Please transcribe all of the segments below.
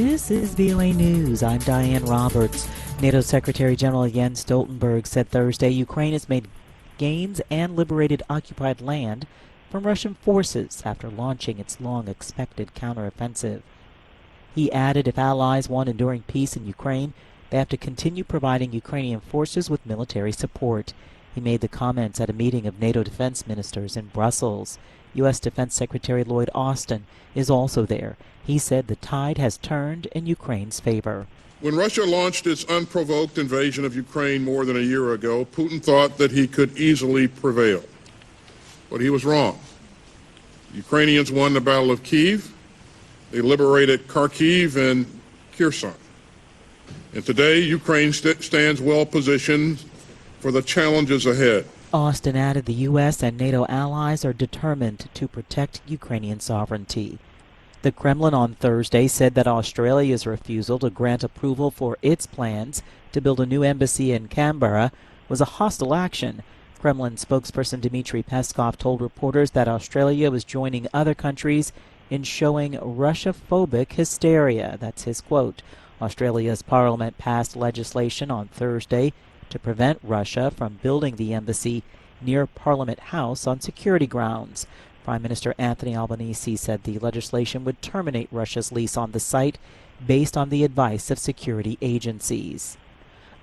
This is VOA News. I'm Diane Roberts. NATO Secretary General Jens Stoltenberg said Thursday Ukraine has made gains and liberated occupied land from Russian forces after launching its long-expected counteroffensive. He added if allies want enduring peace in Ukraine, they have to continue providing Ukrainian forces with military support. He made the comments at a meeting of NATO defense ministers in Brussels. US Defense Secretary Lloyd Austin is also there. He said the tide has turned in Ukraine's favor. When Russia launched its unprovoked invasion of Ukraine more than a year ago, Putin thought that he could easily prevail. But he was wrong. The Ukrainians won the Battle of Kyiv. They liberated Kharkiv and Kherson. And today, Ukraine stands well positioned for the challenges ahead. Austin added the US and NATO allies are determined to protect Ukrainian sovereignty. The Kremlin on Thursday said that Australia's refusal to grant approval for its plans to build a new embassy in Canberra was a hostile action. Kremlin spokesperson Dmitry Peskov told reporters that Australia was joining other countries in showing Russia-phobic hysteria. That's his quote. Australia's parliament passed legislation on Thursday to prevent Russia from building the embassy near Parliament House on security grounds. Prime Minister Anthony Albanese said the legislation would terminate Russia's lease on the site based on the advice of security agencies.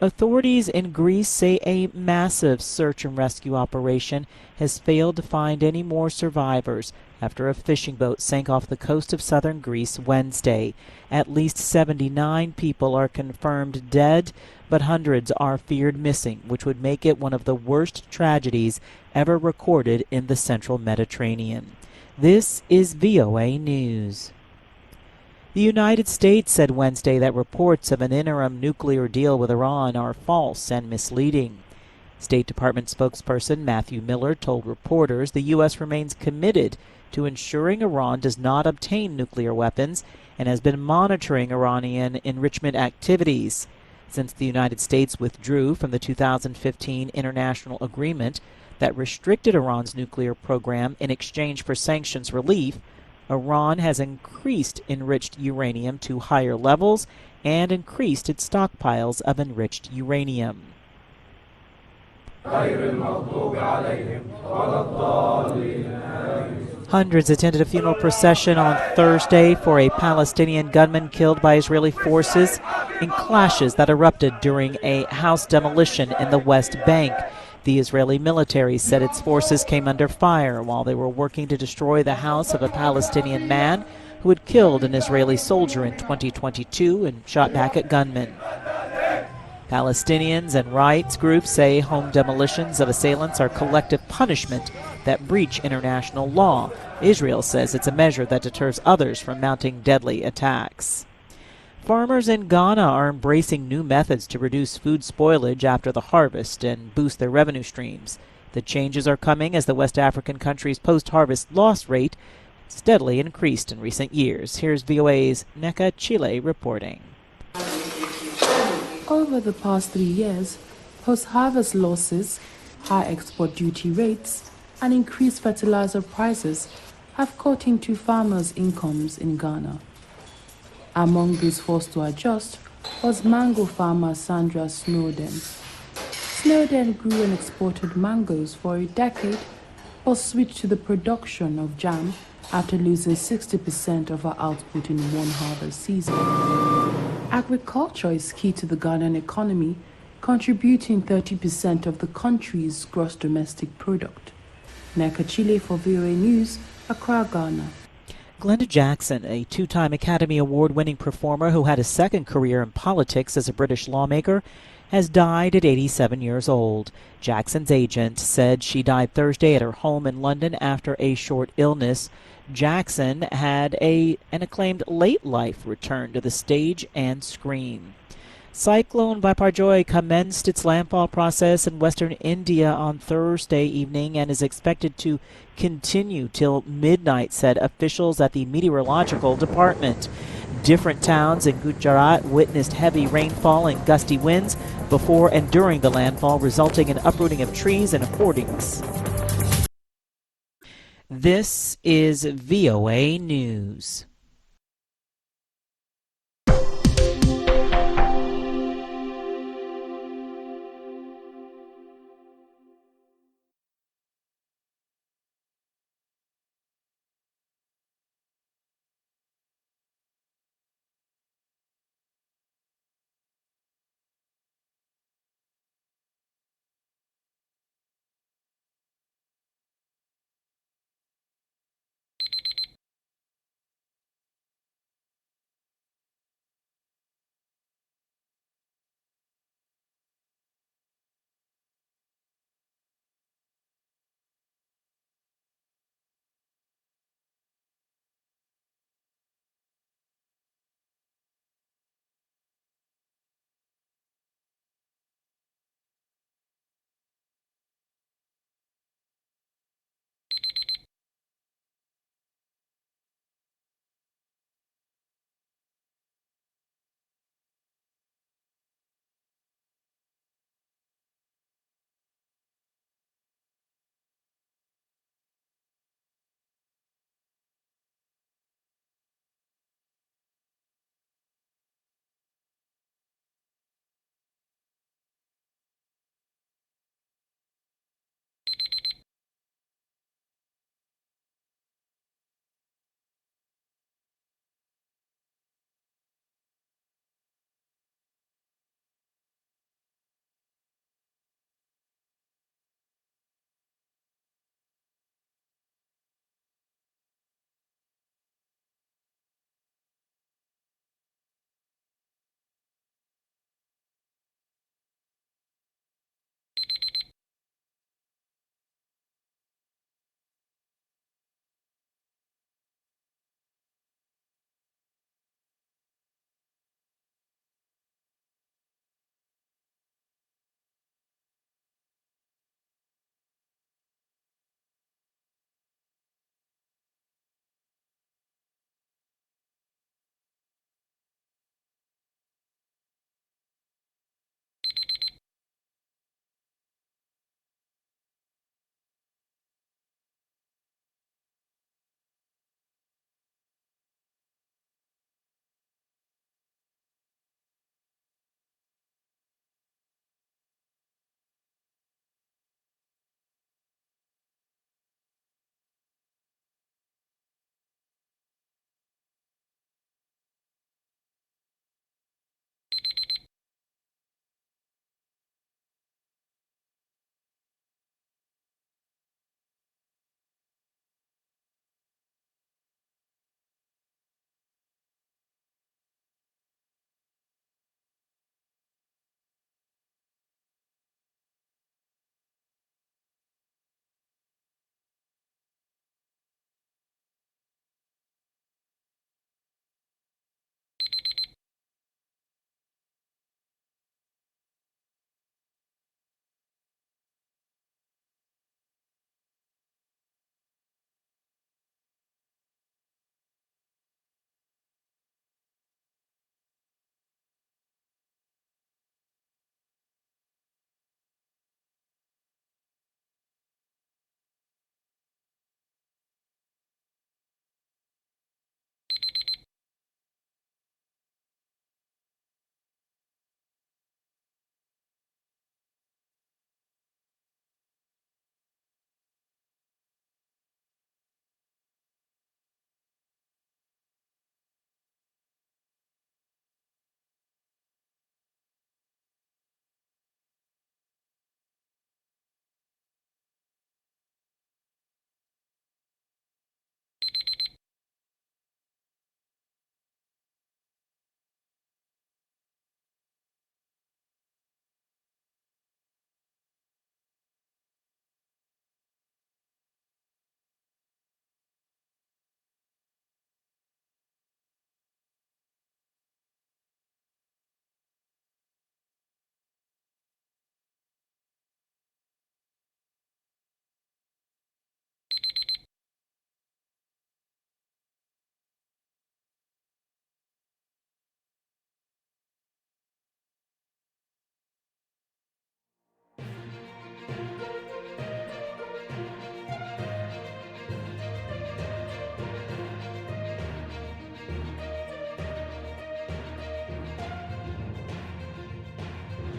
Authorities in Greece say a massive search and rescue operation has failed to find any more survivors after a fishing boat sank off the coast of southern Greece Wednesday. At least 79 people are confirmed dead, but hundreds are feared missing, which would make it one of the worst tragedies ever recorded in the central Mediterranean. This is VOA News. The United States said Wednesday that reports of an interim nuclear deal with Iran are false and misleading. State Department spokesperson Matthew Miller told reporters the U.S. remains committed to ensuring Iran does not obtain nuclear weapons and has been monitoring Iranian enrichment activities. Since the United States withdrew from the 2015 international agreement that restricted Iran's nuclear program in exchange for sanctions relief, Iran has increased enriched uranium to higher levels and increased its stockpiles of enriched uranium. Hundreds attended a funeral procession on Thursday for a Palestinian gunman killed by Israeli forces in clashes that erupted during a house demolition in the West Bank. The Israeli military said its forces came under fire while they were working to destroy the house of a Palestinian man who had killed an Israeli soldier in 2022 and shot back at gunmen. Palestinians and rights groups say home demolitions of assailants are collective punishment that breach international law. Israel says it's a measure that deters others from mounting deadly attacks. Farmers in Ghana are embracing new methods to reduce food spoilage after the harvest and boost their revenue streams. The changes are coming as the West African country's post-harvest loss rate steadily increased in recent years. Here's VOA's Neka Chile reporting. Over the past 3 years, post-harvest losses, high export duty rates, and increased fertilizer prices have cut into farmers' incomes in Ghana. Among those forced to adjust was mango farmer Sandra Snowden. Snowden grew and exported mangoes for a decade, but switched to the production of jam after losing 60% of her output in one harvest season. Agriculture is key to the Ghanaian economy, contributing 30% of the country's gross domestic product. Neka Chile for VOA News, Accra, Ghana. Glenda Jackson, a two-time Academy Award-winning performer who had a second career in politics as a British lawmaker, has died at 87 years old. Jackson's agent said she died Thursday at her home in London after a short illness. Jackson had an acclaimed late life return to the stage and screen. Cyclone Biparjoy commenced its landfall process in western India on Thursday evening and is expected to continue till midnight, said officials at the Meteorological Department. Different towns in Gujarat witnessed heavy rainfall and gusty winds before and during the landfall, resulting in uprooting of trees and hoardings. This is VOA News.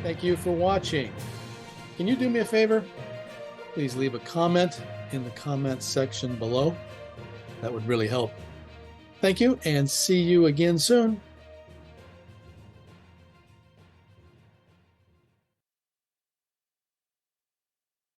Thank you for watching. Can you do me a favor? Please leave a comment in the comment section below. That would really help. Thank you, and see you again soon.